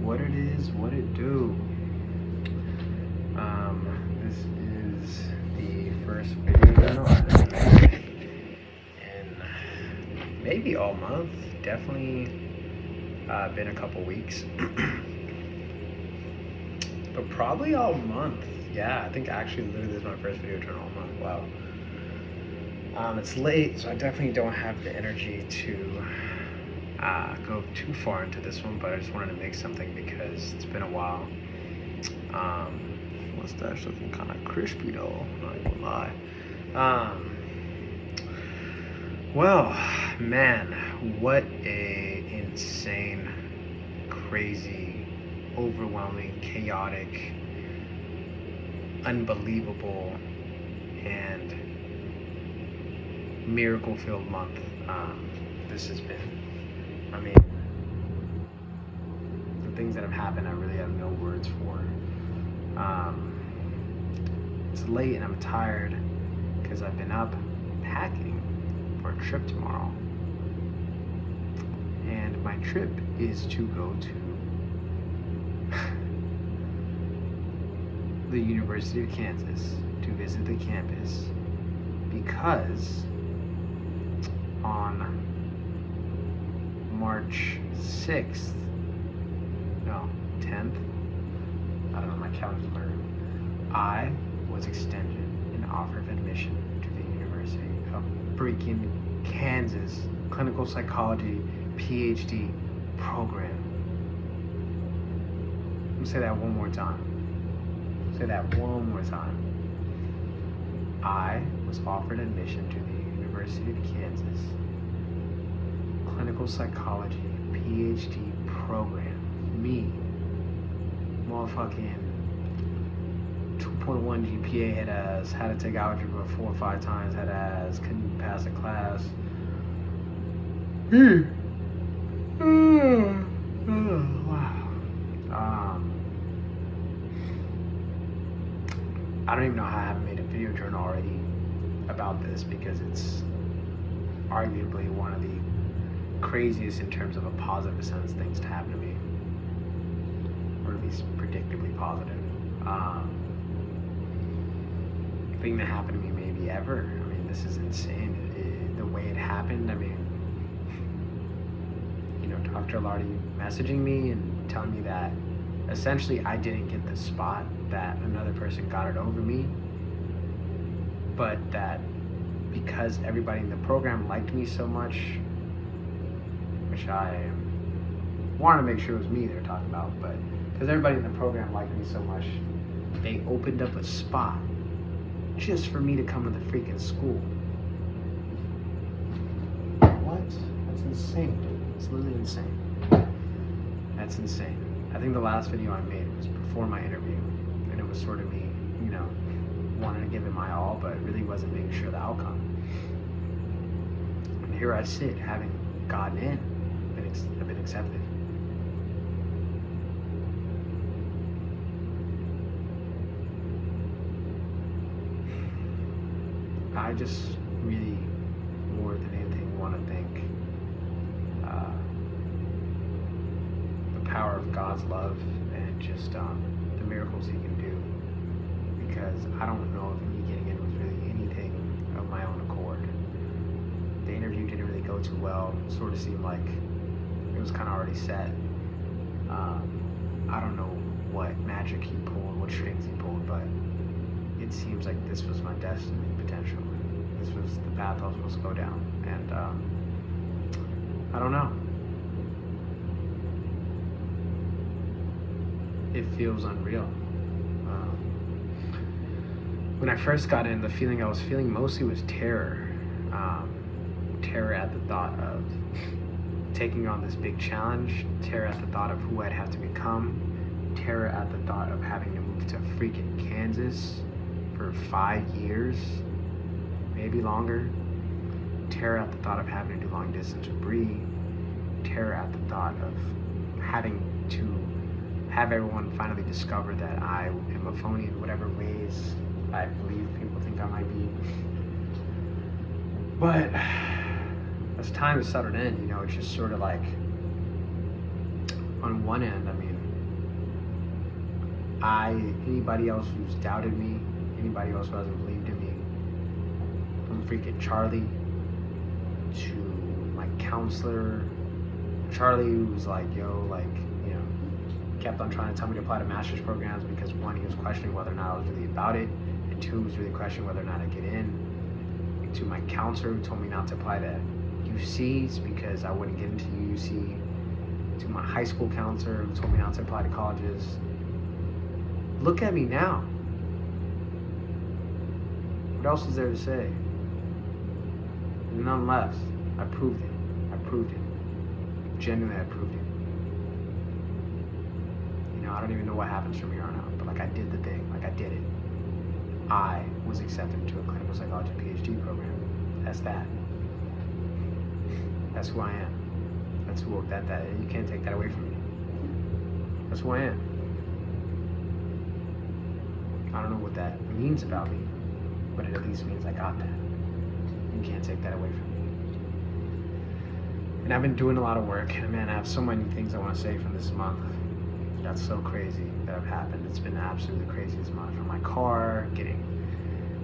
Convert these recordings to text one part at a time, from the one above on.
what it is, what it do. This is the first video journal I've made in maybe all month. Definitely been a couple weeks, but probably all month. Yeah, I think actually literally this is my first video journal all month. Wow. It's late, so I definitely don't have the energy to go too far into this one, but I just wanted to make something because it's been a while. Mustache looking kind of crispy though, not even lie. Well, man, what a insane, crazy, overwhelming, chaotic, unbelievable, and miracle-filled month this has been. I mean, the things that have happened, I really have no words for. It's late and I'm tired because I've been up packing for a trip tomorrow. And my trip is to go to the University of Kansas to visit the campus because on March 6th, no, 10th, I don't know, my calendar's blurry, I was extended an offer of admission to the University of freaking Kansas Clinical Psychology PhD program. I'm gonna say that one more time. I was offered admission to the University of Kansas Clinical Psychology PhD program. Me, motherfucking 2.1 GPA head ass, had to take algebra 4 or 5 times head ass, couldn't pass a class. Wow. I don't even know how I haven't made a video journal already about this because it's arguably one of the craziest in terms of a positive sense things to happen to me, or at least predictably positive. Thing that happened to me maybe ever. I mean, this is insane. The way it happened, I mean, you know, Dr. Lardy messaging me and telling me that essentially I didn't get the spot, that another person got it over me, but that because everybody in the program liked me so much, which I wanted to make sure it was me they were talking about, but because everybody in the program liked me so much, they opened up a spot just for me to come to the freaking school. What? That's insane, dude. It's literally insane. That's insane. I think the last video I made was before my interview, and it was sort of me, you know, wanting to give it my all, but really wasn't making sure the outcome. And here I sit, having gotten in, I've been accepted. I just really, more than anything, want to thank the power of God's love and just the miracles He can do. Because I don't know if me getting in was really anything of my own accord. The interview didn't really go too well. It sort of seemed like it was kind of already set. I don't know what magic He pulled, what strings He pulled, but it seems like this was my destiny, potentially. This was the path I was supposed to go down. And I don't know. It feels unreal. When I first got in, the feeling I was feeling mostly was terror. Terror at the thought of taking on this big challenge, terror at the thought of who I'd have to become, terror at the thought of having to move to freaking Kansas for 5 years, maybe longer, terror at the thought of having to do long distance with Bree, terror at the thought of having to have everyone finally discover that I am a phony in whatever ways I believe people think I might be. But time has settled in, you know, it's just sort of like, on one end, I mean, Anybody else who's doubted me, anybody else who hasn't believed in me, from freaking Charlie to my counselor, Charlie was like, yo, like, you know, kept on trying to tell me to apply to master's programs because one, he was questioning whether or not I was really about it, and two, he was really questioning whether or not I'd get in. To my counselor who told me not to apply to UCs because I wouldn't get into UC. To my high school counselor who told me not to apply to colleges. Look at me now. What else is there to say? None less. I proved it. I proved it. Genuinely, I proved it. You know, I don't even know what happens from here on out, but like I did the thing. Like I did it. I was accepted into a clinical psychology PhD program. That's that. That's who I am. That's who that you can't take that away from me. That's who I am. I don't know what that means about me, but it at least means I got that. You can't take that away from me. And I've been doing a lot of work, and man, I have so many things I want to say from this month. That's so crazy that have happened. It's been absolutely crazy this month. From my car, getting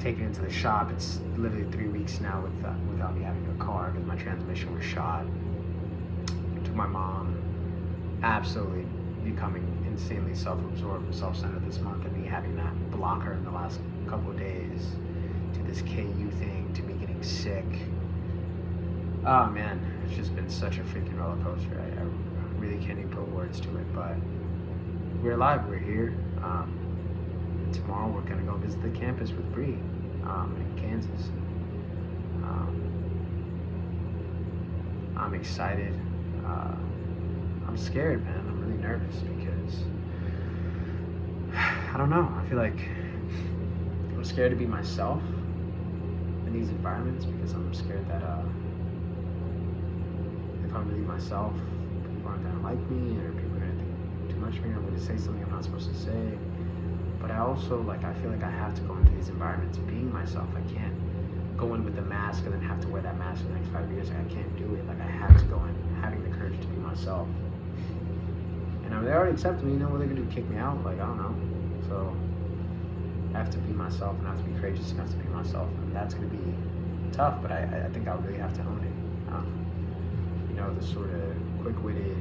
taken into the shop. It's literally 3 weeks now without me having a car because my transmission was shot. To my mom, absolutely becoming insanely self-absorbed and self-centered this month, and me having that block her in the last couple of days, to this KU thing, to me getting sick. Oh man, it's just been such a freaking roller coaster. I really can't even put words to it, but we're alive, we're here. And tomorrow we're gonna go visit the campus with Bree in Kansas. I'm excited. I'm scared, man. I'm really nervous because I don't know. I feel like I'm scared to be myself in these environments because I'm scared that if I'm really myself, people aren't gonna like me, or people are gonna think too much of me, or I'm gonna say something I'm not supposed to say. But I also I feel like I have to go into these environments being myself. I can't go in with the mask and then have to wear that mask for the next 5 years. Like, I can't do it. Like I have to go in having the courage to be myself. And I mean, they already accepted me. You know what they're gonna do? Kick me out? Like I don't know. So I have to be myself, and I have to be courageous enough to be myself, and that's gonna be tough. But I think I really have to own it. You know, the sort of quick-witted,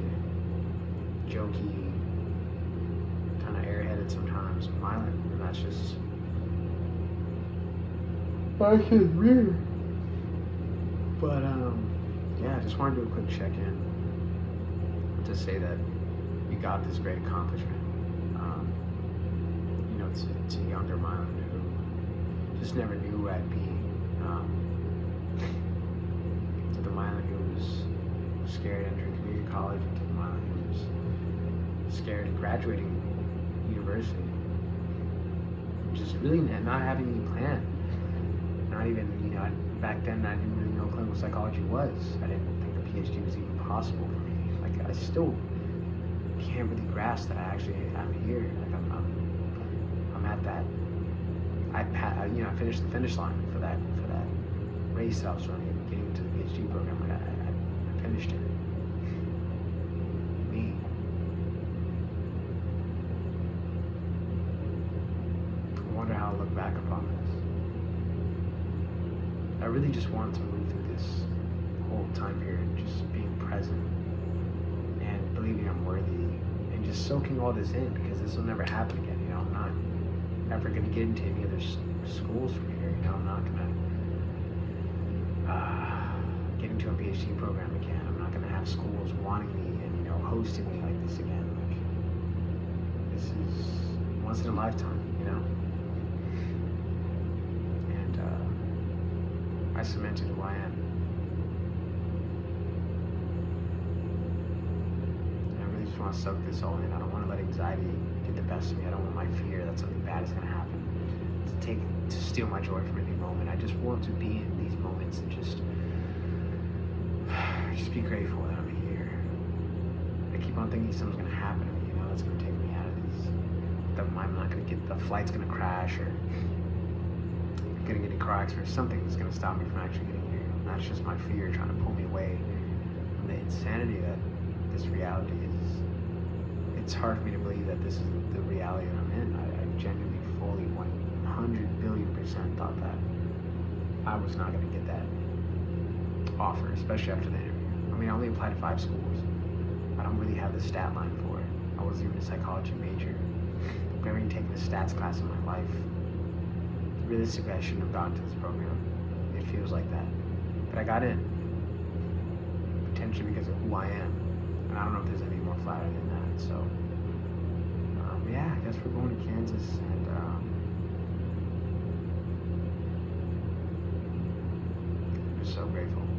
jokey, kind of airheaded sometimes, Mylan, and that's just weird. But yeah, I just wanted to do a quick check-in to say that we got this great accomplishment. You know, to younger Mylan who just never knew who I'd be. To the Mylan who was scared entering community college, and to the Mylan who was scared of graduating university. Just really not having any plan. Not even, you know, back then I didn't really know what clinical psychology was. I didn't think a PhD was even possible for me. Like I still can't really grasp that I'm here. Like I'm at that. I finished the finish line for that race I was running, getting into the PhD program. Like I finished it. Me. I wonder how I'll look back upon this. I really just wanted to move through this whole time period, just being present and believing I'm worthy and just soaking all this in, because this will never happen again. You know, I'm not ever going to get into any other schools from here. You know, I'm not going to get into a PhD program again. I'm not going to have schools wanting me and, you know, hosting me like this again. Like, this is once in a lifetime, you know? I cemented who I am. And I really just want to soak this all in. I don't want to let anxiety get the best of me. I don't want my fear that something bad is going to happen to steal my joy from any moment. I just want to be in these moments and just be grateful that I'm here. I keep on thinking something's going to happen to me, you know, that's going to take me out of these. I'm not going to get, the flight's going to crash, or getting any car accident, or something that's going to stop me from actually getting here. And that's just my fear trying to pull me away from the insanity that this reality is. it's hard for me to believe that this is the reality that I'm in. I genuinely, fully, 100 billion% thought that I was not going to get that offer, especially after the interview. I mean, I only applied to 5 schools. I don't really have the stat line for it. I wasn't even a psychology major. I've never even taken a stats class in my life. Realistically, I shouldn't have gotten to this program. It feels like that. But I got in. Potentially because of who I am. And I don't know if there's any more flattering than that. So, yeah, I guess we're going to Kansas. And I'm just so grateful.